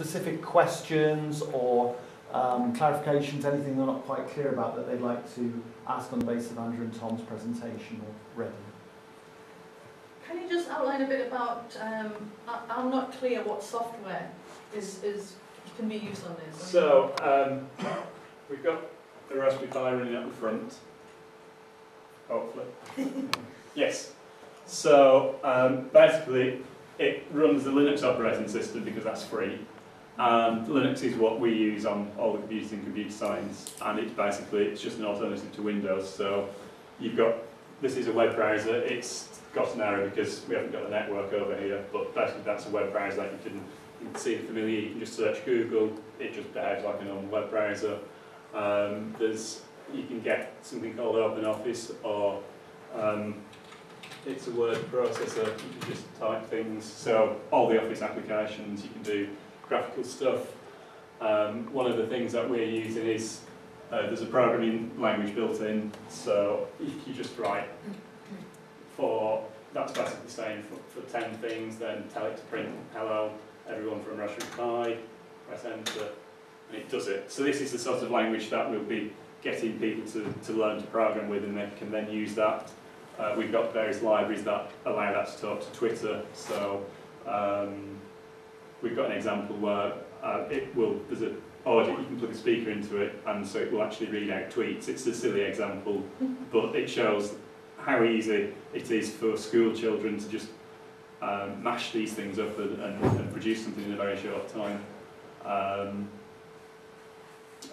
specific questions or clarifications, anything they're not quite clear about that they'd like to ask on the basis of Andrew and Tom's presentation already? Can you just outline a bit about, I'm not clear what software can be used on this? So, we've got the Raspberry Pi running at the front, hopefully. Yes. So, basically, it runs the Linux operating system because that's free. And Linux is what we use on all the computers in computer science, and it's just an alternative to Windows. So, this is a web browser. It's got an error because we haven't got a network over here, but basically that's a web browser that you can see it familiar. You can just search Google, it just behaves like a normal web browser. You can get something called OpenOffice, or it's a word processor. You can just type things. So all the Office applications, you can do graphical stuff. One of the things that we're using is there's a programming language built in. So if you just write that's basically saying for 10 things, then tell it to print hello, everyone from Raspberry Pi, press enter, and it does it. So this is the sort of language that we'll be getting people to learn to program with, and they can then use that. We've got various libraries that allow that to talk to Twitter. So we've got an example where there's an audio, you can plug a speaker into it, and so it will actually read out tweets. It's a silly example, but it shows how easy it is for school children to just mash these things up and produce something in a very short time.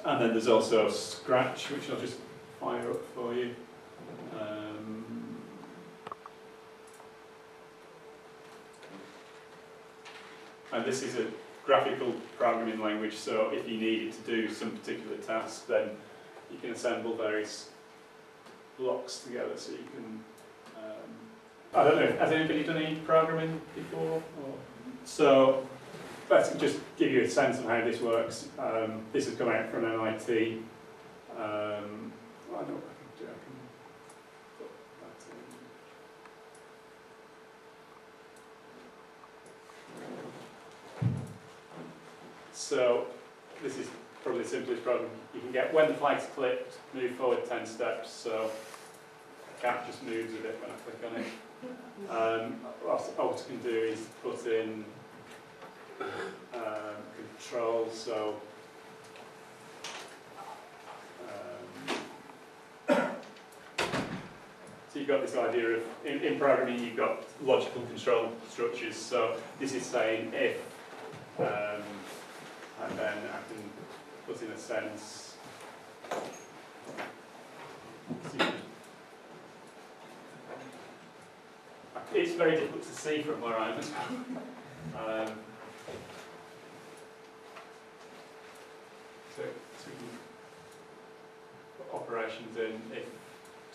And then there's also Scratch, which I'll just fire up for you. And this is a graphical programming language, so if you need it to do some particular task, then you can assemble various blocks together, so you can. I don't know. Has anybody done any programming before? So, let's just give you a sense of how this works. This has come out from MIT. I know what I can do. I can put that in. So, this is probably the simplest problem. You can get when the flag's clicked, move forward 10 steps. So the cat just moves a bit when I click on it. What I can do is put in controls. So you've got this idea of in programming you've got logical control structures. So this is saying if, and then I can put in a sense. It's very difficult to see from where I am. So we can put operations in if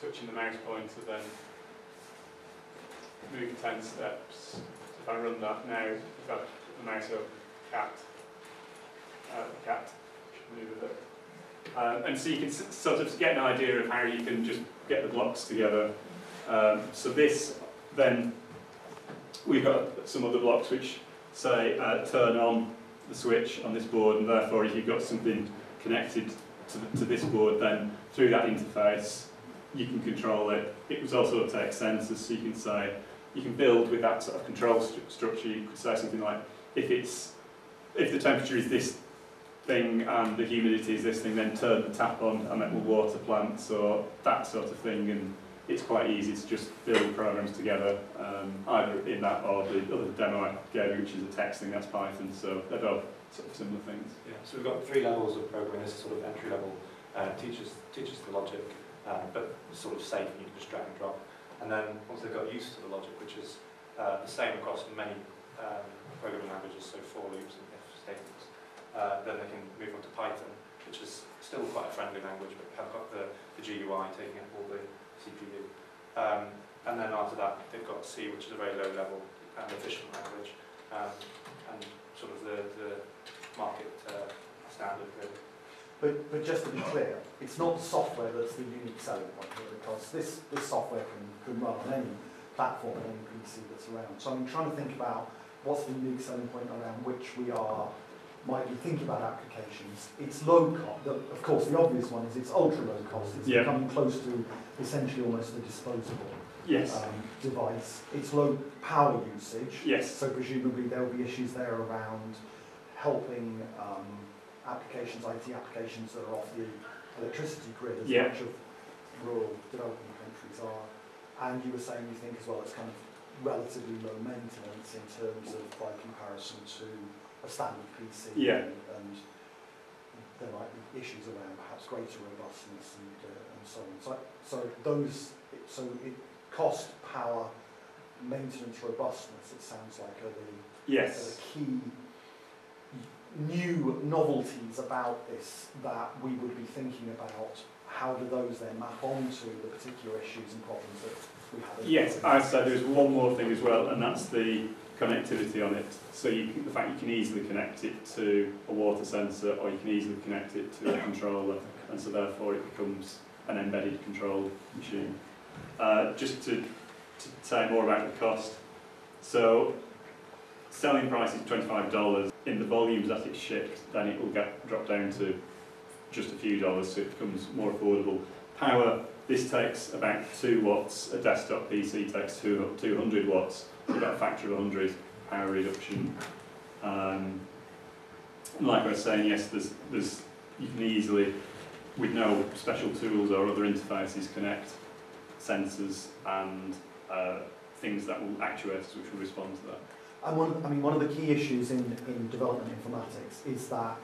touching the mouse pointer, then move 10 steps. So if I run that now, if I put the mouse over the cat should move a bit. And so you can sort of get an idea of how you can just get the blocks together. So this, then, we've got some other blocks which say turn on the switch on this board, and therefore if you've got something connected to this board, then through that interface you can control it. It was also take sensors, so you can build with that sort of control structure. You could say something like, if the temperature is this thing and the humidity is this thing, then turn the tap on and it will water plants, or that sort of thing. And it's quite easy to just build programs together, either in that or the other demo I gave you, which is a text thing, that's Python. So they're both sort of similar things. Yeah. So we've got 3 levels of programming. This is sort of entry level, teaches the logic, but sort of safe, and you can just drag and drop. And then once they've got used to the logic, which is the same across many programming languages, so for loops and if statements, then they can move on to Python, which is still quite a friendly language, but have got the GUI taking up all the CPU. And then after that, they've got C, which is a very low level and efficient language, and sort of the market standard, really. But just to be clear, it's not the software that's the unique selling point here, because this software can run on any platform, any PC that's around. So I'm trying to think about what's the unique selling point around which we are might be thinking about applications, it's low cost. Of course, the obvious one is it's ultra low cost. It's becoming close to essentially almost a disposable device. It's low power usage. Yes. So presumably there will be issues there around helping applications, IT applications that are off the electricity grid, as much of rural developing countries are. And you were saying you think as well it's kind of relatively low maintenance in terms of by comparison to a standard PC, and there might be issues around perhaps greater robustness and so on. So it cost, power, maintenance, robustness. It sounds like are the key new novelties about this that we would be thinking about. How do those then map onto the particular issues and problems that we have? Yes, I said there's one more thing as well, and that's the connectivity on it. So the fact you can easily connect it to a water sensor, or you can easily connect it to a controller, and so therefore it becomes an embedded control machine. Just to say more about the cost. So selling price is $25. In the volumes that it's shipped, then it will drop down to just a few dollars, so it becomes more affordable. Power, this takes about 2 watts. A desktop PC takes 200 watts. So about a factor of 100 power reduction. Like I was saying, yes, there's you can easily, with no special tools or other interfaces, connect sensors and things that will actuate us, which will respond to that. And one of the key issues in development informatics is that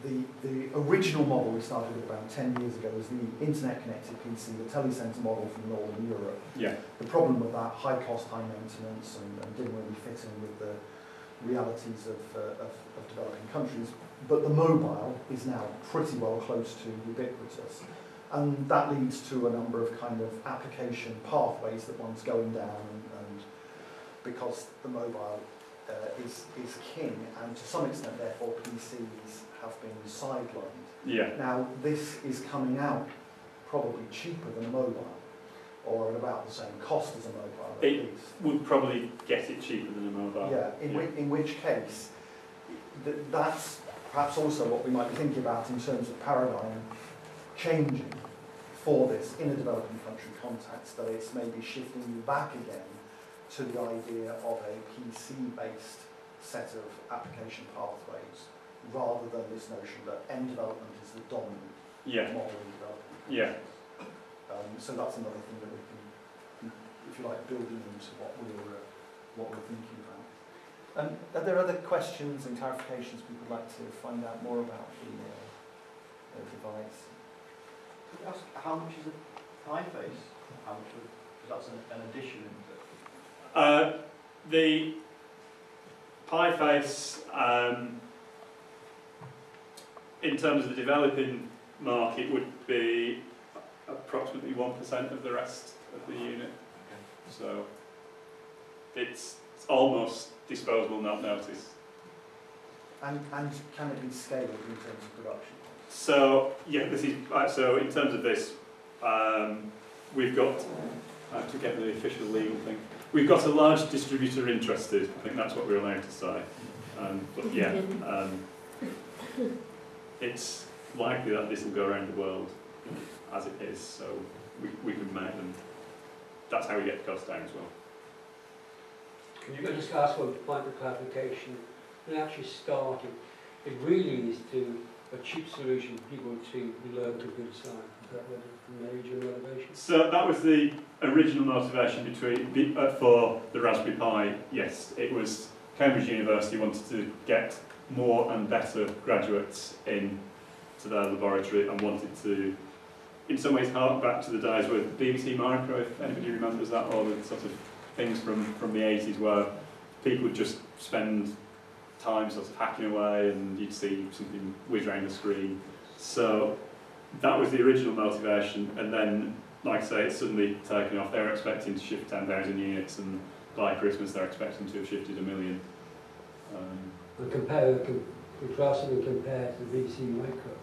the original model we started with about 10 years ago was the internet-connected PC, the telecentre model from Northern Europe. Yeah. The problem with that, high cost, high maintenance, and didn't really fit in with the realities of developing countries. But the mobile is now pretty well close to ubiquitous. And that leads to a number of kind of application pathways that one's going down, and because the mobile is king, and to some extent, therefore, PCs have been sidelined. Yeah. Now, this is coming out probably cheaper than a mobile, or at about the same cost as a mobile, at least. Would probably get it cheaper than a mobile. Yeah, in which case, that's perhaps also what we might be thinking about in terms of paradigm changing for this in a developing country context, that it's maybe shifting you back again to the idea of a PC-based set of application pathways, rather than this notion that end development is the dominant model in development. Yeah. So that's another thing that we can, if you like, building into what we're thinking about. Are there other questions and clarifications people would like to find out more about the device? Could I ask how much is a PiFace? How much? Because that's an addition. The PiFace, in terms of the developing market, would be approximately 1% of the rest of the unit. Okay. So it's almost disposable, not noticed. And can it be scaled in terms of production? So yeah, this is so in terms of this, we've got to get the official legal thing. We've got a large distributor interested. I think that's what we're allowed to say. But yeah, it's likely that this will go around the world as it is. So we can make them. That's how we get the cost down as well. Can you just ask one point of clarification? When actually starting, it really is to a cheap solution for people to learn computer science. Is that the major motivation? So that was the original motivation for the Raspberry Pi. Yes, it was Cambridge University wanted to get more and better graduates in to their laboratory and wanted to, in some ways, hark back to the days with BBC Micro, if anybody remembers that, or the sort of things from the 80s where people would just spend time sort of hacking away and you'd see something whiz around the screen. So that was the original motivation, and then, like I say, it's suddenly taken off. They were expecting to shift 10,000 units, and by Christmas they're expecting to have shifted 1 million. And contrasting and compared to VC Micro,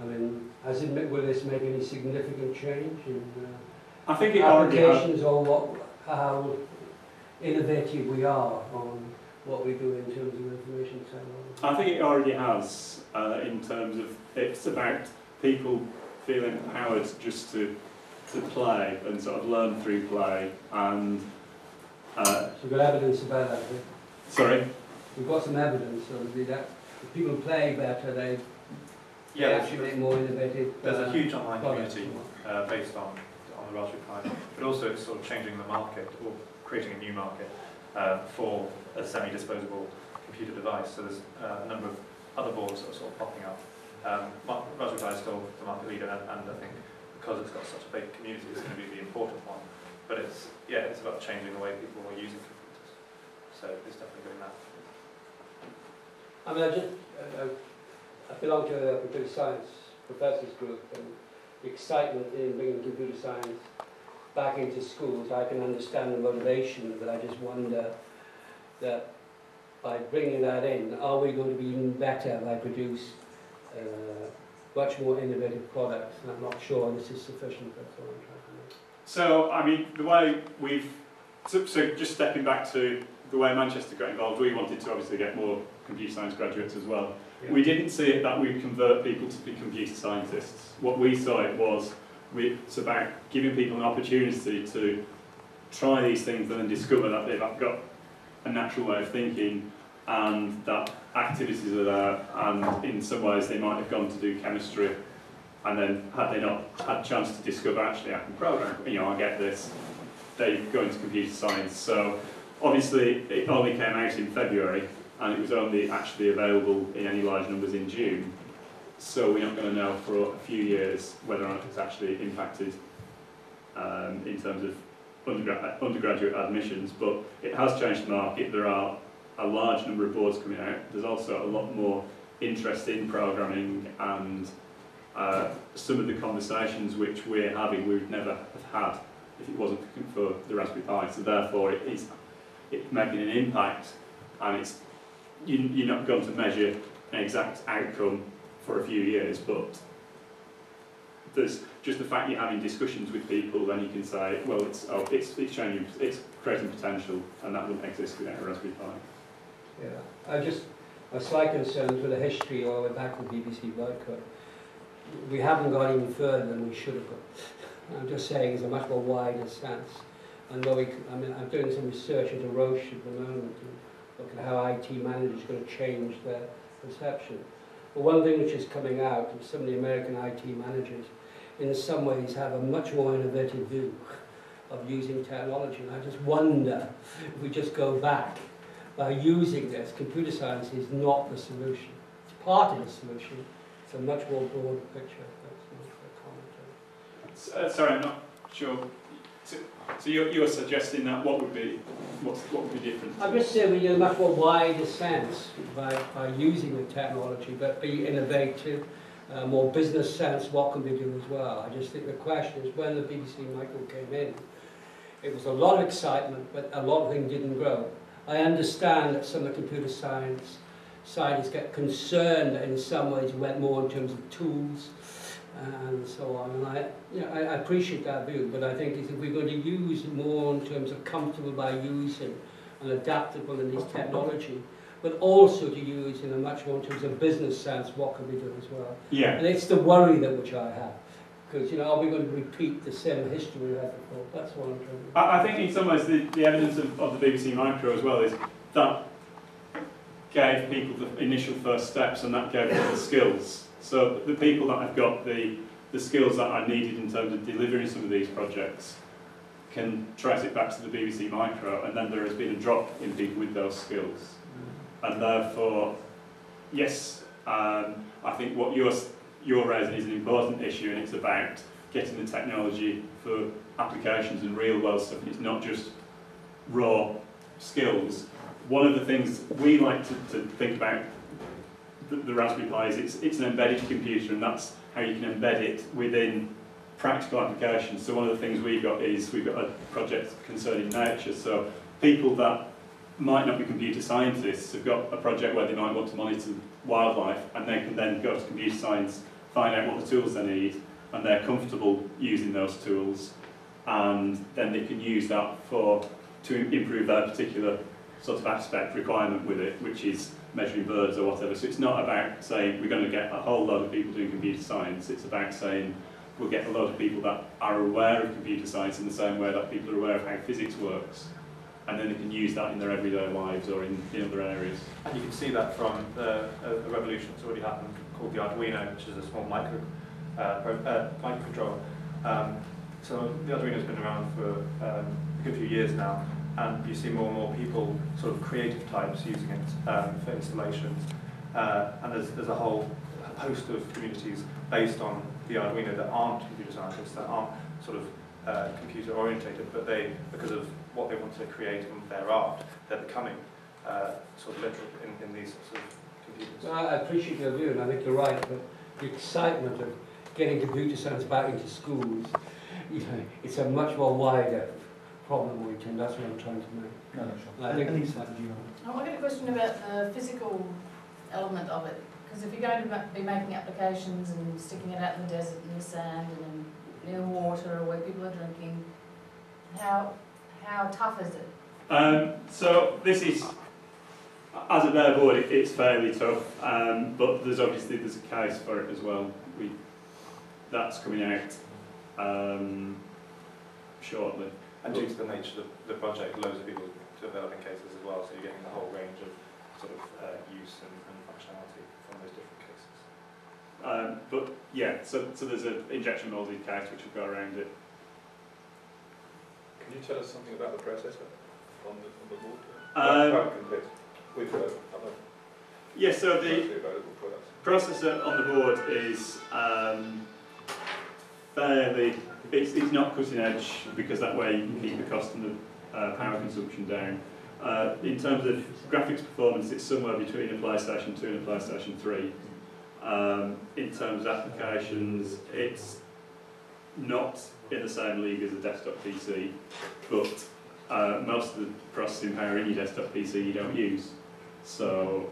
I mean, will this make any significant change in I think it applications, or how innovative we are on what we do in terms of information technology? I think it already has, in terms of, it's about people feeling empowered just to play and sort of learn through play. And So we've got evidence about that. sorry? We've got some evidence on that. If people play better, they actually make more innovative. There's a huge online products. community based on the Raspberry Pi, but also it's sort of changing the market, or creating a new market for a semi-disposable computer device. So there's a number of other boards that are sort of popping up. Raspberry Pi is still the market leader, and I think because it's got such a big community, it's going to be the important one. But it's about changing the way people are using computers. So it's definitely doing that. I mean, I belong to a computer science professors group, and the excitement in bringing computer science back into schools, I can understand the motivation, but I just wonder that by bringing that in, are we going to be even better by produce much more innovative products? And I'm not sure this is sufficient, that's all I'm trying to make. So, I mean, the way so just stepping back to the way Manchester got involved, we wanted to obviously get more computer science graduates as well. Yeah. We didn't see it that we'd convert people to be computer scientists. What we saw it was, it's about giving people an opportunity to try these things and then discover that they've got a natural way of thinking and that activities are there, and in some ways they might have gone to do chemistry, and then had they not had a chance to discover, actually I can program, I get this, they go into computer science. So obviously it only came out in February, and it was only actually available in any large numbers in June. So we're not going to know for a few years whether or not it's actually impacted in terms of undergraduate admissions, but it has changed the market. There are a large number of boards coming out. There's also a lot more interest in programming, and some of the conversations which we're having we would never have had if it wasn't for the Raspberry Pi. So therefore it's making an impact, and you're not going to measure an exact outcome for a few years, but there's just the fact you're having discussions with people, then you can say, well, it's changing, it's creating potential, and that wouldn't exist without a Raspberry Pi. Yeah, a slight concern with the history all the way back to the BBC boycott. We haven't gone even further than we should have gone. I'm just saying it's a much more wider sense. And I'm doing some research into Roche at the moment, and looking at how IT managers are going to change their perception. But one thing which is coming out is some of the American IT managers in some ways have a much more innovative view of using technology. And I just wonder if we just go back by using this. Computer science is not the solution. It's part of the solution. It's a much more broad picture. That's not a comment. Sorry, I'm not sure. So you're suggesting that what would be different? I'm just saying we need a much more wider sense by using the technology, but be innovative, more business sense, what can we do as well. I just think the question is, when the BBC Micro came in, it was a lot of excitement, but a lot of things didn't grow. I understand that some of the computer science scientists get concerned that in some ways went more in terms of tools and so on. And I appreciate that view, but I think if we're going to use more in terms of comfortable by using and adaptable in this technology, but also to use in a much more in terms of business sense, what can we do as well? Yeah. And it's the worry that which I have. Because, are we going to repeat the same history we had before? That's what I'm trying to do. I think in some ways the evidence of the BBC Micro as well is that gave people the initial first steps, and that gave them the skills. So the people that have got the skills that are needed in terms of delivering some of these projects can trace it back to the BBC Micro, and then there has been a drop in people with those skills. And therefore, yes, I think what you're raising is an important issue, and it's about getting the technology for applications and real world stuff. It's not just raw skills. One of the things we like to think about the Raspberry Pi is it's an embedded computer, and that's how you can embed it within practical applications. So one of the things we've got a project concerning nature. So people that might not be computer scientists have got a project where they might want to monitor wildlife, and they can then go to computer science, find out what the tools they need, and they're comfortable using those tools, and then they can use that to improve their particular sort of aspect requirement with it, which is measuring birds or whatever. So it's not about saying we're going to get a whole lot of people doing computer science. It's about saying we'll get a lot of people that are aware of computer science in the same way that people are aware of how physics works, and then they can use that in their everyday lives or in other areas. And you can see that from a revolution that's already happened called the Arduino, which is a small microcontroller. So the Arduino's been around for a good few years now, and you see more and more people, sort of creative types, using it for installations. And there's a whole host of communities based on the Arduino that aren't computer scientists, that aren't sort of computer orientated, but they, because of what they want to create and their art, they're becoming sort of literal in these sorts of computers. Well, I appreciate your view, and I think you're right, but the excitement of getting computer science back into schools, you know, it's a much more wider problem we can, that's what I'm trying to make. No, sure. I think Elise, it's- did you I've got a question about the physical element of it, because if you're going to be making applications and sticking it out in the desert, in the sand, and in the water, or where people are drinking, how tough is it? So this is, as a bare board, it's fairly tough, but there's a case for it as well. That's coming out shortly. And due to the nature of the project, loads of people developing cases as well, so you're getting the whole range of sort of use and functionality from those different cases. But yeah, so there's an injection molded case which will go around it. Can you tell us something about the processor on the board? Um, Compared with other Yeah, so the commercially available products? processor on the board is fairly, it's not cutting edge, because that way you can keep the cost and the power consumption down. In terms of graphics performance, it's somewhere between a PlayStation 2 and a PlayStation 3. In terms of applications, it's not in the same league as a desktop PC, but most of the processing power in your desktop PC you don't use. So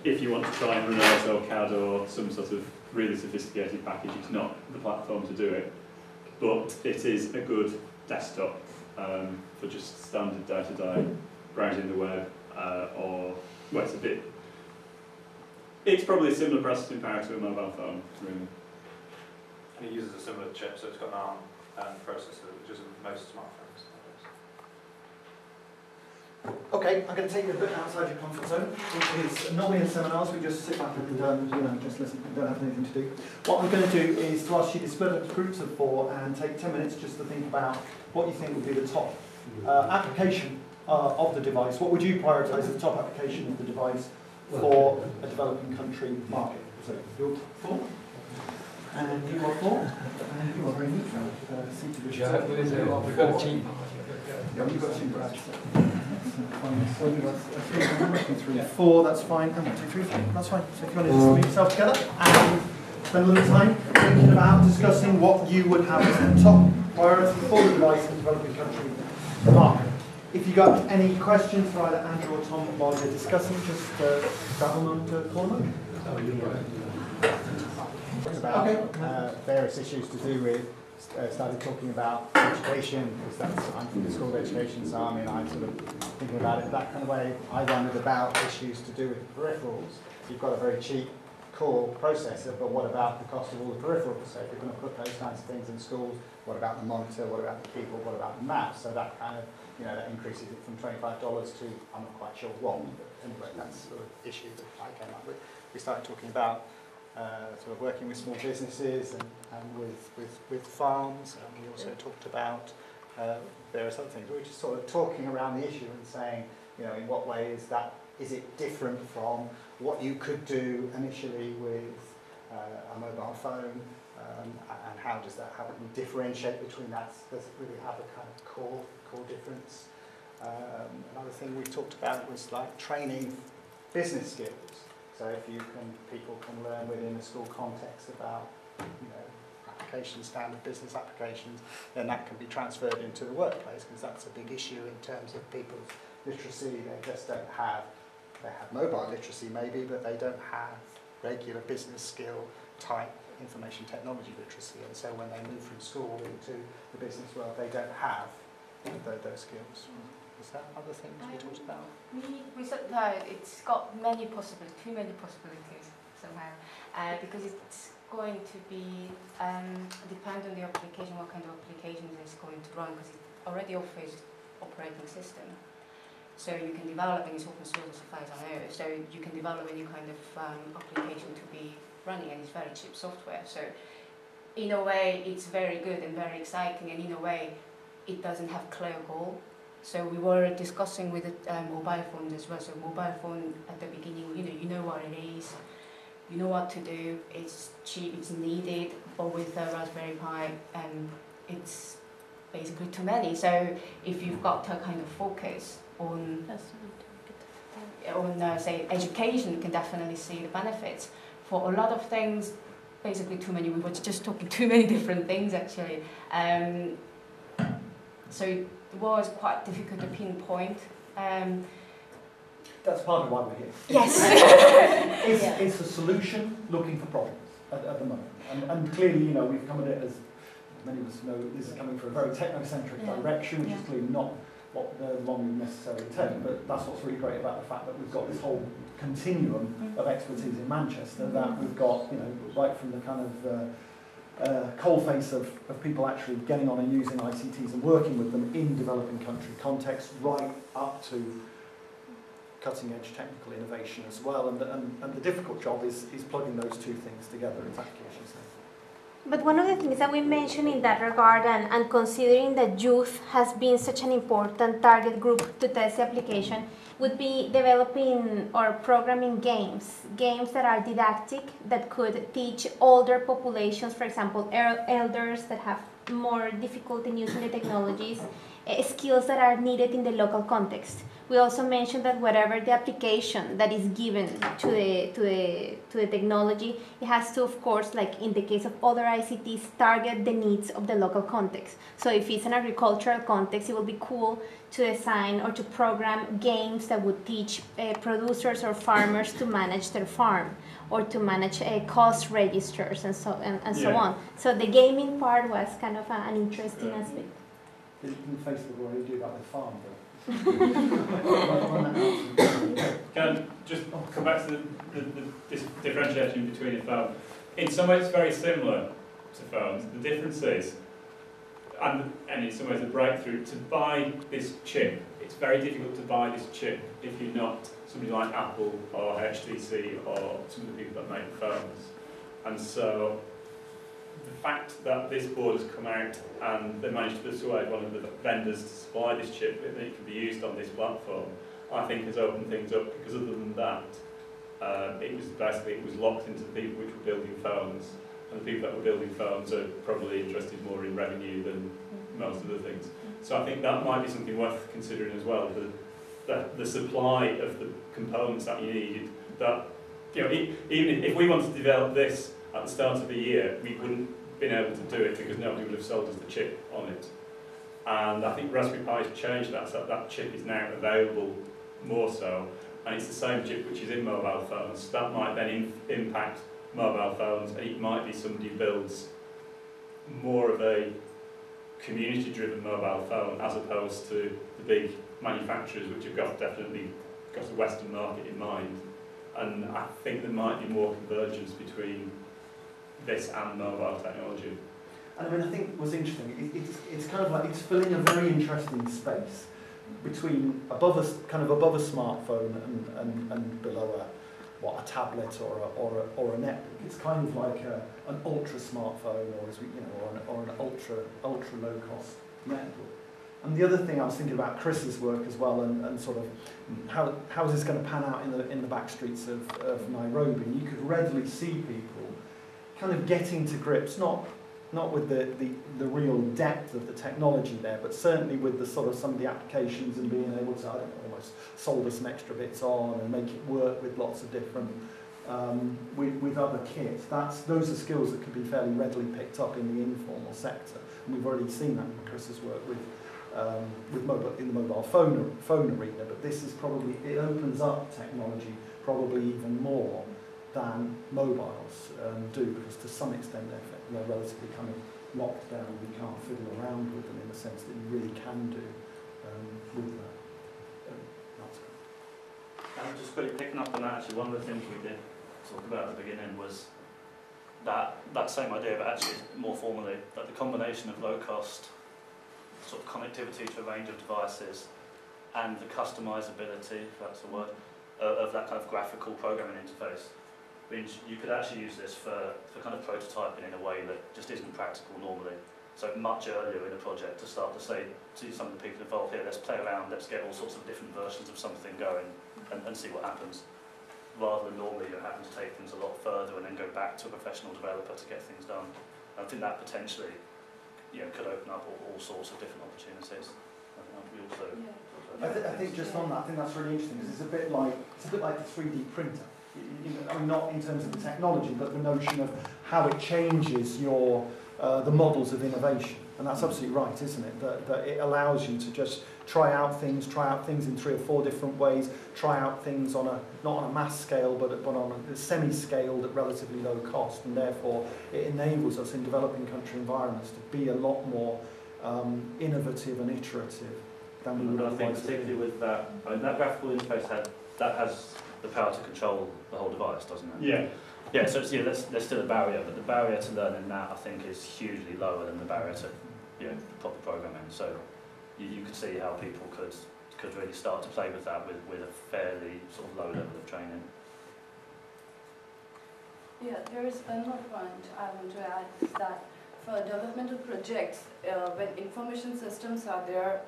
if you want to try and run AutoCAD or some sort of really sophisticated package, it's not the platform to do it. But it is a good desktop for just standard day-to-day browsing the web, or, well, it's probably a similar processing power to a mobile phone, really. And it uses a similar chip, so it's got an ARM processor, which is most smartphones nowadays. Okay, I'm going to take you a bit outside your comfort zone, which is normally in seminars we just sit back and just listen, we don't have anything to do. What I'm going to do is to ask you to split into groups of 4 and take 10 minutes just to think about what you think would be the top application of the device. What would you prioritise as the top application of the device for a developing country market? So you're 4, and you are 4, and you are very neutral. Seated with We've got a team. Yeah, you've got 2 brads. 3, 4, that's fine. And 1, 2, 3, 4, that's fine. So if you want to just move yourself together and spend a little time thinking about discussing what you would have as the top priority for the device in the developing country market. If you've got any questions for either Andrew or Tom while you're discussing, just grab them and call them. About various issues to do with, started talking about education, because I'm from the school of education, so I mean, I'm sort of thinking about it that kind of way. I wondered about issues to do with peripherals. You've got a very cheap core processor, but what about the cost of all the peripherals? So if you're going to put those kinds of things in schools, what about the monitor, what about the keyboard, what about the mouse? So that kind of, that increases it from $25 to, I'm not quite sure what, but anyway, that's the sort of issue that I came up with. We started talking about sort of working with small businesses and with farms, and we also talked about various other things. We were just sort of talking around the issue and saying, in what way is it different from what you could do initially with a mobile phone, and how can you differentiate between that? Does it really have a kind of core difference? Another thing we talked about was like training business skills. So if people can learn within a school context about, applications, standard business applications, then that can be transferred into the workplace, because that's a big issue in terms of people's literacy. They just don't have, they have mobile literacy maybe, but they don't have regular business skill type information technology literacy. And so when they move from school into the business world, they don't have those skills. Was that other things we talked about? We said that it's got too many possibilities somehow, because it's going to be depend on the application, what kind of applications it's going to run, because it already offers operating system. So you can develop, and it's open source as far as I know, so you can develop a new kind of application to be running, and it's very cheap software. So in a way, it's very good and very exciting, and in a way, it doesn't have clear goal. So we were discussing with mobile phones as well. So mobile phone at the beginning, you know what it is, you know what to do. It's cheap, it's needed. But with Raspberry Pi, it's basically too many. So if you've got a kind of focus on say education, you can definitely see the benefits. For a lot of things, basically too many. We were just talking too many different things actually. So it was quite difficult to pinpoint. That's part of why we're here. Yes. It's a solution looking for problems at the moment. And clearly, we've come at it as many of us know, this is coming from a very technocentric direction, which is clearly not what the long would necessarily take. But that's what's really great about the fact that we've got this whole continuum of expertise in Manchester, that we've got, right from the kind of coalface of people actually getting on and using ICTs and working with them in developing country contexts, right up to cutting edge technical innovation as well. And the difficult job is plugging those two things together, exactly as you say. But one of the things that we mentioned in that regard, and considering that youth has been such an important target group to test the application, would be developing or programming games that are didactic, that could teach older populations, for example, elders that have more difficulty in using the technologies, skills that are needed in the local context. We also mentioned that whatever the application that is given to the technology, it has to, of course, like in the case of other ICTs, target the needs of the local context. So if it's an agricultural context, it will be cool to design or to program games that would teach producers or farmers to manage their farm, or to manage cost registers and so on. So the gaming part was kind of an interesting aspect. Didn't Facebook already do that with farm, but Can I just come back to this differentiation between a phone? In some ways it's very similar to phones. The difference is, and in some ways the breakthrough, to buy this chip, it's very difficult to buy this chip if you're not somebody like Apple or HTC or some of the people that make phones. And so the fact that this board has come out and they managed to persuade one of the vendors to supply this chip that it can be used on this platform, I think has opened things up, because other than that, it was locked into the people which were building phones, and the people that were building phones are probably interested more in revenue than most other things. So I think that might be something worth considering as well, the supply of the components that you need. That, even if we wanted to develop this at the start of the year, we wouldn't have been able to do it because nobody would have sold us the chip on it. And I think Raspberry Pi has changed that, so that chip is now available more so, and it's the same chip which is in mobile phones. That might then impact mobile phones, and it might be somebody builds more of a community-driven mobile phone as opposed to the big manufacturers which have definitely got the Western market in mind. And I think there might be more convergence between this and mobile technology. And I think what's interesting, it's kind of like it's filling a very interesting space between above a smartphone and below a tablet or a netbook. It's kind of like an ultra smartphone, or an ultra low cost netbook. And the other thing I was thinking about Chris's work as well, and sort of how is this going to pan out in the back streets of Nairobi. And you could readily see people kind of getting to grips, not with the real depth of the technology there, but certainly with the sort of some of the applications and being able to, almost solder some extra bits on and make it work with lots of different, with other kits. Those are skills that could be fairly readily picked up in the informal sector. And we've already seen that in Chris's work in the mobile phone arena, but this is it opens up technology probably even more than mobiles do, because to some extent they're relatively kind of locked down. We can't fiddle around with them in the sense that you really can do with that. just quickly picking up on that, actually, one of the things we did talk about at the beginning was that same idea, but actually more formally, that the combination of low-cost sort of connectivity to a range of devices and the customizability, if that's a word, of that kind of graphical programming interface means you could actually use this for kind of prototyping in a way that just isn't practical normally. So much earlier in a project to start to say to some of the people involved here, let's play around, let's get all sorts of different versions of something going and see what happens. Rather than normally you're having to take things a lot further and then go back to a professional developer to get things done. And I think that potentially could open up all sorts of different opportunities. We also, I think just on that, I think that's really interesting because it's a bit like a 3D printer. I mean, not in terms of the technology, but the notion of how it changes the models of innovation. And that's absolutely right, isn't it? That it allows you to just try out things in 3 or 4 different ways, try out things on not on a mass scale, but on a semi-scaled at relatively low cost, and therefore it enables us in developing country environments to be a lot more innovative and iterative than we would I think otherwise do. particularly with that, I mean, that graphical interface has the power to control the whole device, doesn't it? Yeah. Yeah, so there's still a barrier, but the barrier to learning that, I think, is hugely lower than the barrier to proper programming. So you could see how people could really start to play with that with a fairly sort of low level of training. Yeah, there is another point I want to add is that for developmental projects, when information systems are there,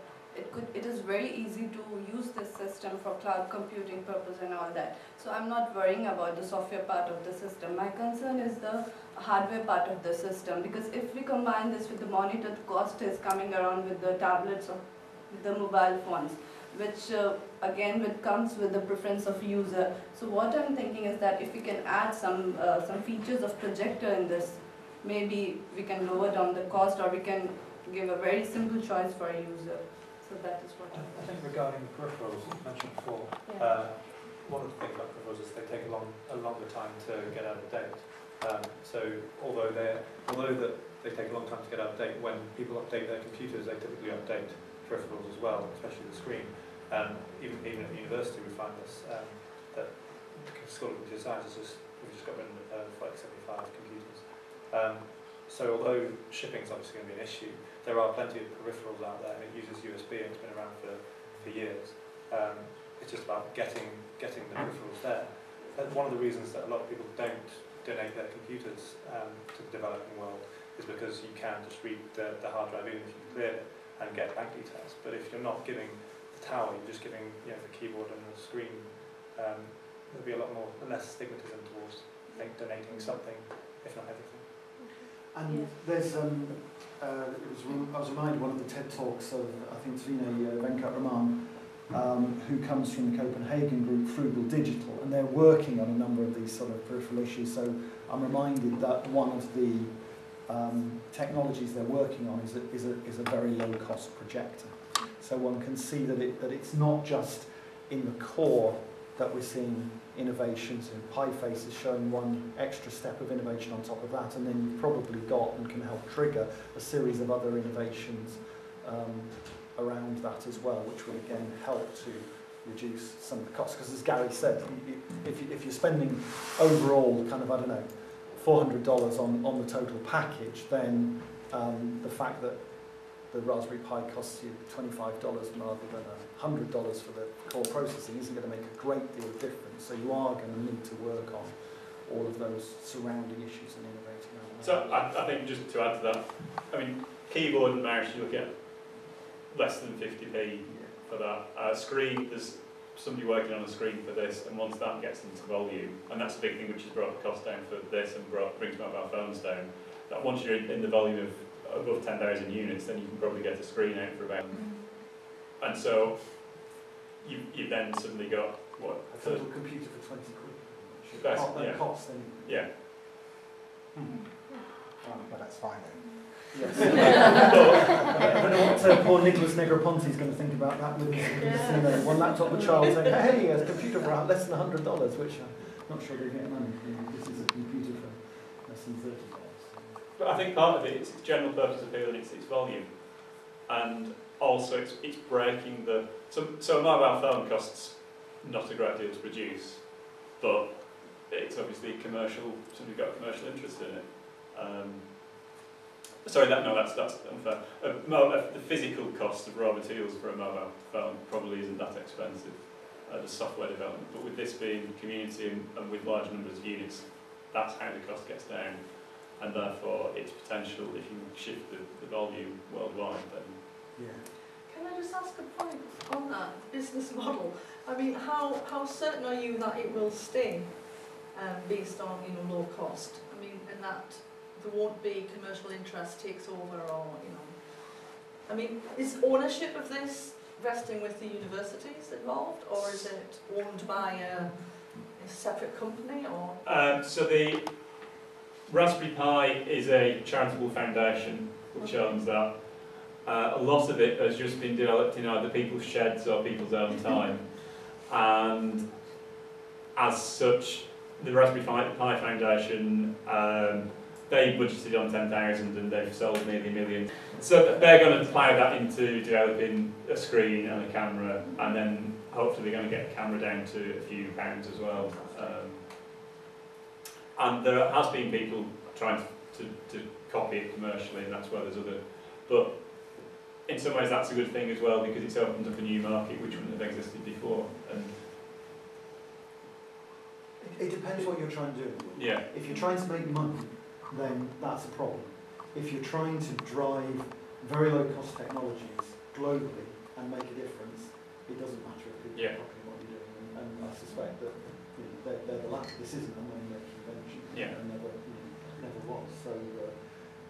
it is very easy to use this system for cloud computing purpose and all that. So I'm not worrying about the software part of the system. My concern is the hardware part of the system, because if we combine this with the monitor, the cost is coming around with the tablets or with the mobile phones, which again comes with the preference of user. So what I'm thinking is that if we can add some features of projector in this, maybe we can lower down the cost, or we can give a very simple choice for a user. So that is what I think regarding peripherals, you mentioned before, one of the things about peripherals is they take a longer time to get out of date. So although they take a long time to get out of date, when people update their computers, they typically update peripherals as well, especially the screen. Even at university, we find this that the School of Computer Science we've just got rid of like 75 computers. So although shipping is obviously going to be an issue, there are plenty of peripherals out there, and it uses USB, and it's been around for years. It's just about getting the peripherals there. And one of the reasons that a lot of people don't donate their computers to the developing world is because you can just read the hard drive even if you clear it and get bank details. But if you're not giving the tower, you're just giving the keyboard and the screen, there'll be a lot less stigmatism towards donating something, if not everything. And there's, I was reminded of one of the TED Talks of, I think it's Venkataraman, who comes from the Copenhagen group, Frugal Digital, and they're working on a number of these sort of peripheral issues. So I'm reminded that one of the technologies they're working on is a very low-cost projector. So one can see that it's not just in the core that we're seeing innovations, and PiFace is showing one extra step of innovation on top of that, and then you've probably got and can help trigger a series of other innovations around that as well, which will again help to reduce some of the costs. Because as Gary said, if you're spending overall kind of, I don't know, $400 on the total package, then the fact that the Raspberry Pi costs you $25 rather than $100 for the core processing isn't going to make a great deal of difference. So you are going to need to work on all of those surrounding issues and innovating around that. So I think just to add to that, I mean, keyboard and mouse, you'll get less than 50p for that. Screen, there's somebody working on a screen for this, and once that gets into volume, and that's a big thing which has brought the cost down for this and brings mobile phones down, that once you're in the volume of above 10,000 units, then you can probably get a screen out for about, and so you then suddenly got what? A total computer for 20 quid. That's, yeah. Cost then. Yeah. But that's fine then. Yes. I don't know what poor Nicholas Negroponte is going to think about that with one laptop a child saying, hey, a computer for less than $100, which I'm not sure they get money. This is a computer for less than $30. But I think part of it is its general purpose appeal and its volume, and also it's breaking the. So a mobile phone costs not a great deal to produce, but it's obviously commercial. Somebody's got a commercial interest in it. Sorry, that's unfair. The physical cost of raw materials for a mobile phone probably isn't that expensive. The software development, but with this being community and with large numbers of units, that's how the cost gets down, and therefore its potential, if you shift the volume worldwide, then Can I just ask a point on that business model? I mean, how certain are you that it will stay based on low cost? I mean, and that there won't be commercial interest takes over, or I mean, is ownership of this resting with the universities involved, or is it owned by a separate company, or? So the Raspberry Pi is a charitable foundation which owns that. A lot of it has just been developed in either people's sheds or people's own time, and as such, the Raspberry Pi Foundation, they budgeted on 10,000 and they've sold nearly 1 million. So they're going to plough that into developing a screen and a camera, and then hopefully they're going to get a camera down to a few pounds as well. And there has been people trying to copy it commercially, and that's where there's other. But in some ways that's a good thing as well, because it's opened up a new market which wouldn't have existed before. And it depends what you're trying to do. yeah. If you're trying to make money, then that's a problem. If you're trying to drive very low cost technologies globally and make a difference, it doesn't matter if people are copying what you're doing. And I suspect that they're the latter. This isn't a money-making venture. Yeah. And never was. So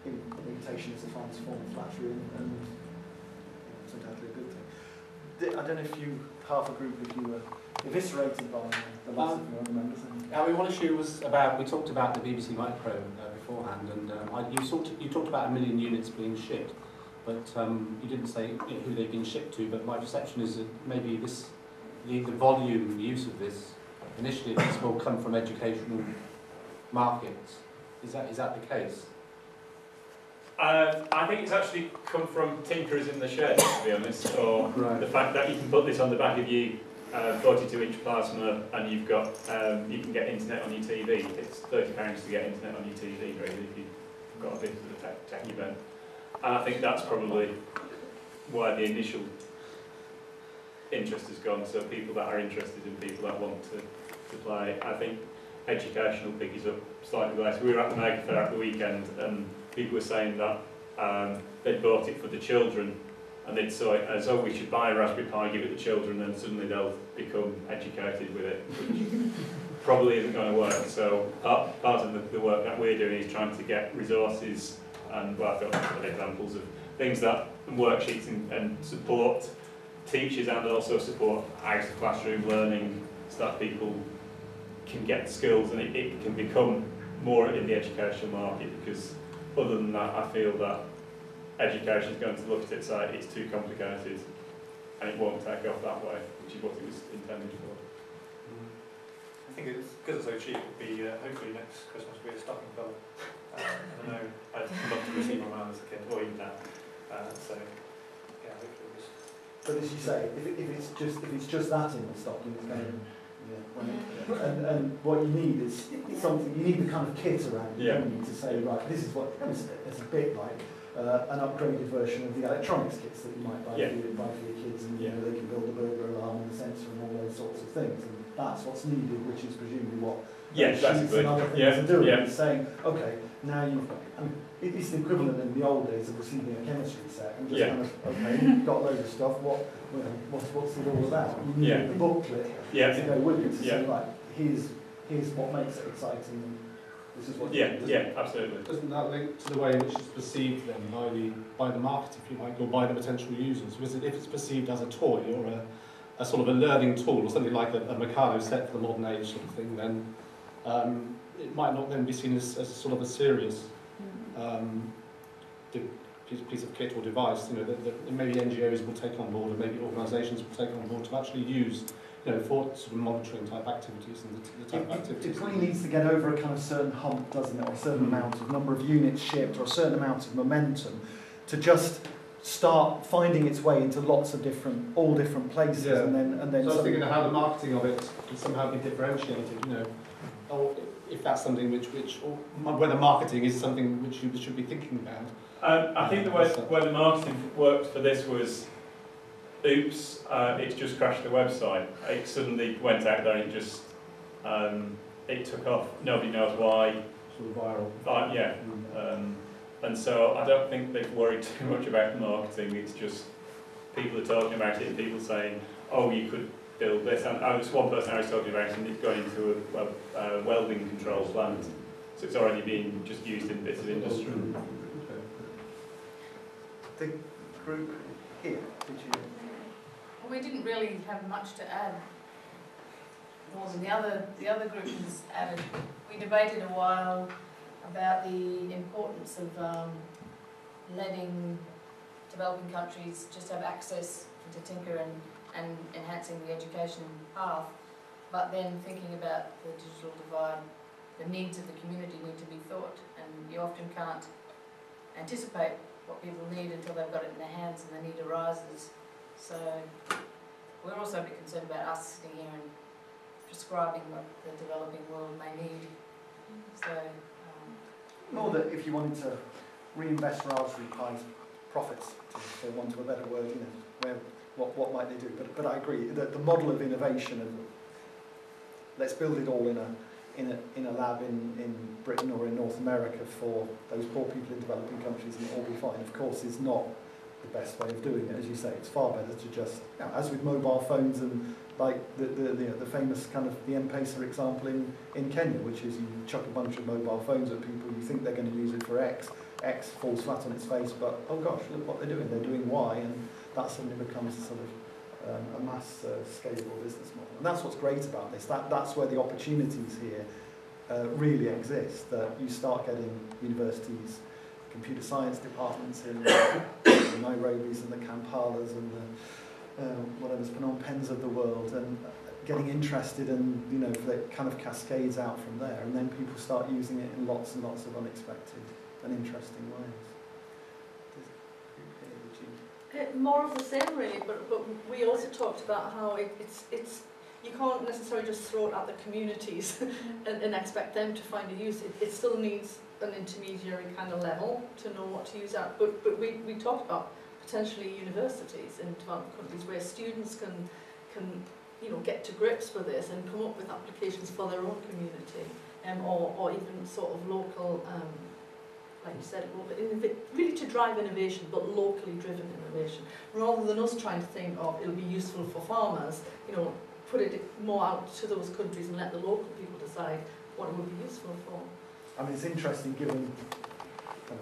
imitation is a finest form of flattery, and it's undoubtedly a good thing. I don't know if you, half a group of you were eviscerated by the loss of your members. One issue was about, we talked about the BBC Micro beforehand, and you talked about 1 million units being shipped, but you didn't say who they've been shipped to, but my perception is that maybe the volume, the use of this, initially this will come from educational markets. Is that the case? I think it's actually come from tinkerers in the shed, to be honest, or the fact that you can put this on the back of you 42-inch plasma, and you've got you can get internet on your TV. It's £30 to get internet on your TV, really, if you've got a bit of a techie bent. And I think that's probably why the initial interest has gone. So people that are interested in people that want to play. I think educational pick is up slightly less. We were at the Mega Fair at the weekend, and people were saying that they'd bought it for the children, and they'd saw it as, oh, we should buy a Raspberry Pi, give it to the children, and suddenly they'll become educated with it, which probably isn't going to work. So part of the work that we're doing is trying to get resources, and well, I've got examples of things that, and worksheets and support teachers, and also support out of classroom learning, so that people can get skills, and it can become more in the educational market, because other than that, I feel that education is going to look at it and say it's too complicated and it won't take off that way, which is what it was intended for. I think it's, because it's so cheap, it'll be hopefully next Christmas will be a stocking filler. I know I'd love to receive my man as a kid, or even now. So yeah, hopefully it's. But as you say, if it's just that in the stocking, it's going to. Yeah. And what you need is something. You need the kind of kit around you, don't you, to say, right, this is what it's a bit like an upgraded version of the electronics kits that you might buy for your kids, and you know, they can build a burglar alarm and a sensor and all those sorts of things. And that's what's needed, which is presumably what sheets and other things are doing. It's saying, okay, now you've got. I mean, it's the equivalent in the old days of receiving a chemistry set and just kind of, okay, you've got loads of stuff. What's it all about? You need the booklet to go with it to say, right, here's what makes it exciting. This is what. Absolutely. Doesn't that link to the way in which it's perceived then by the market, if you like, or by the potential users? Because if it's perceived as a toy or a sort of a learning tool, or something like a Mikado set for the modern age sort of thing, then it might not then be seen as sort of a serious piece of kit or device. You know, that maybe NGOs will take on board, or maybe organisations will take on board to actually use, you know, for sort of monitoring type activities and the type of activities. It really needs to get over a kind of certain hump, doesn't it, or a certain amount of number of units shipped, or a certain amount of momentum, to just start finding its way into lots of all different places, Yeah. and then. So I was thinking of how the marketing of it can somehow be differentiated, you know, or if that's something or whether marketing is something which you should be thinking about. I think the way the marketing worked for this was, oops, it's just crashed the website. It suddenly went out there and it just, it took off. Nobody knows why. Sort of viral. Yeah. And so I don't think they've worried too much about the marketing. It's just people are talking about it and people saying, oh, you could build this. And I was one person I was talking about, and it's going into a welding control plant. So it's already being just used in bits of industry. The group here, did you? Well, we didn't really have much to add more than the other group has added. We debated a while about the importance of letting developing countries just have access to tinker and enhancing the education path, but then thinking about the digital divide, the needs of the community need to be thought, and you often can't anticipate what people need until they've got it in their hands and the need arises. So we're also a bit concerned about us sitting here and prescribing what the developing world may need. So, more that if you wanted to reinvest Raspberry Pi's profits, for want of a better word, you know, what might they do? But I agree that the model of innovation of let's build it all in a lab in Britain or in North America for those poor people in developing countries and it'll all be fine, of course, is not the best way of doing it. As you say, it's far better to just, you know, as with mobile phones and like the famous kind of the M-Pesa example in Kenya, which is you chuck a bunch of mobile phones at people, you think they're going to use it for X falls flat on its face, but oh gosh, look what they're doing Y, and that suddenly becomes a sort of a mass scalable business model. And that's what's great about this, that's where the opportunities here really exist, that you start getting universities, computer science departments in the Nairobis and the Kampalas and the whatever's Phnom Penhs of the world, and getting interested, and you know, that kind of cascades out from there, and then people start using it in lots and lots of unexpected and interesting ways. More of the same, really. But we also talked about how it's you can't necessarily just throw it at the communities and expect them to find a use. It still needs an intermediary kind of level to know what to use at. But we talked about potentially universities in developed countries where students can you know, get to grips with this and come up with applications for their own community, or even sort of local, like you said, really to drive innovation, but locally driven innovation, rather than us trying to think, oh, it'll be useful for farmers, you know, put it more out to those countries and let the local people decide what it would be useful for. I mean, it's interesting, given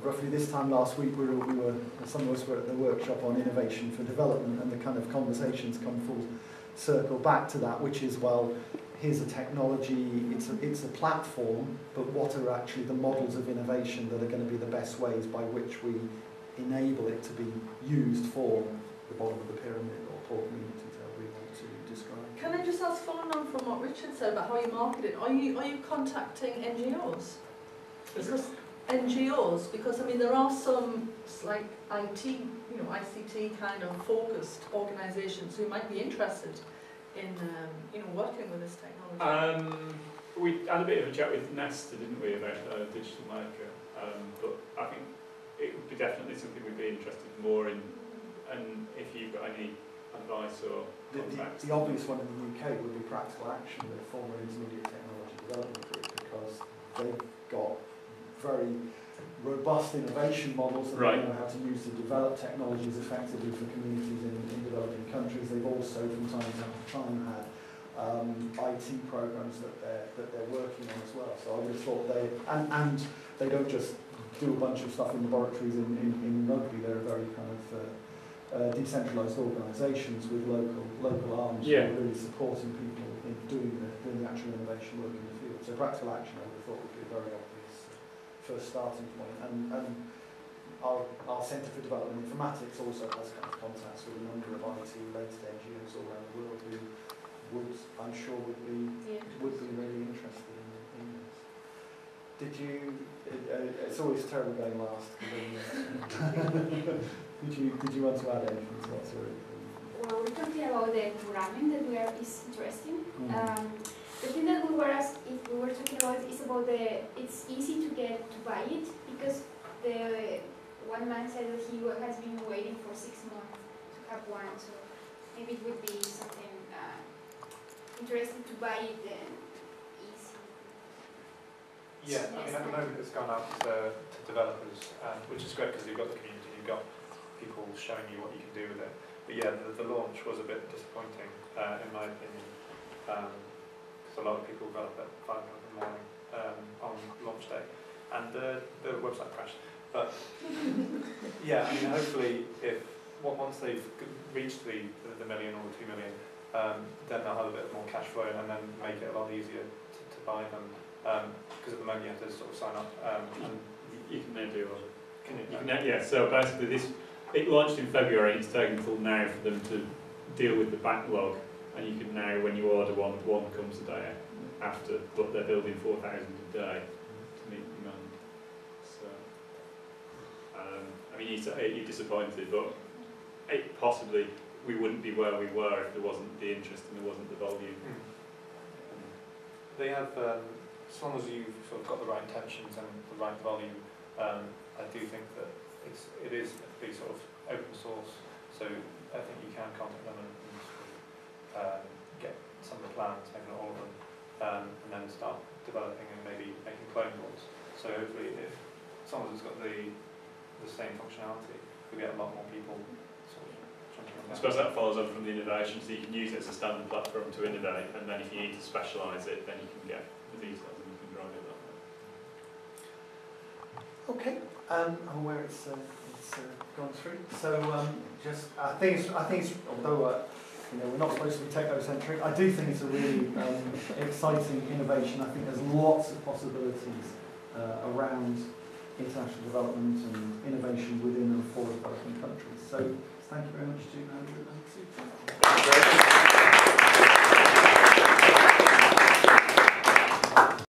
roughly this time last week, we were some of us were at the workshop on innovation for development, and the kind of conversations come full circle back to that, which is, well, here's a technology, it's a platform, but what are actually the models of innovation that are going to be the best ways by which we enable it to be used for the bottom of the pyramid or poor communities, however we want to describe. Can I just ask, following on from what Richard said about how you market it, are you contacting NGOs? Because NGOs, because I mean there are some like IT, you know, ICT kind of focused organisations who might be interested in you know, working with this technology. We had a bit of a chat with Nesta, didn't we, about digital marker, but I think it would be definitely something we'd be interested more in, and if you've got any advice or contacts. The obvious one in the UK would be Practical Action, the former Intermediate Technology Development Group, because they've got very robust innovation models that they know how to use to develop technologies effectively for communities in developing countries. They've also, from time to time, had IT programs that they're working on as well. So I would have thought and they don't just do a bunch of stuff in laboratories in rugby. They're very kind of decentralised organisations with local arms who are really supporting people in doing the actual innovation work in the field. So Practical Action, I would have thought, would be a very obvious first starting point, and our Centre for Development Informatics also has kind of contacts with a number of IT-related NGOs all around the world who I'm sure would be really interested in this. Did you? It's always terrible going last. Did you want to add anything to what's already? Well, we're talking about the programming that is interesting. The thing that we were talking about is about it's easy to buy it, because the one man said that he has been waiting for 6 months to have one, so maybe it would be something interesting to buy it and easy. Yeah, I mean, at the moment it's gone out to developers, which is great because you've got the community, you've got people showing you what you can do with it. But yeah, the launch was a bit disappointing, in my opinion, because a lot of people got up at 5 o'clock in the morning on launch day, and the website crashed. But yeah, I mean, hopefully, once they've reached the million or 2 million, then they'll have a bit more cash flow and then make it a lot easier to buy them. Because at the moment you have to sort of sign up. And you can now do it. Yeah, so basically it launched in February, it's taken until now for them to deal with the backlog, and you can now, when you order one comes a day after, but they're building 4,000 a day to meet demand. So, I mean, you're disappointed, but possibly we wouldn't be where we were if there wasn't the interest and there wasn't the volume. They have, as long as you've sort of got the right intentions and the right volume, I do think that it is a sort of open source, so I think you can contact them and get some of the plans, maybe not all of them, and then start developing and maybe making clone boards. So hopefully, as long as it's got the same functionality, you'll get a lot more people sort of jumping on I that. suppose that follows on from the innovation, so you can use it as a standard platform to innovate, and then if you need to specialise it, then you can get the details and you can drive it that way. Okay, I'm aware it's gone through. So I think it's although we're not supposed to be techno-centric, I do think it's a really exciting innovation. I think there's lots of possibilities around international development and innovation within and for developing countries. So thank you very much to Andrew and Sue.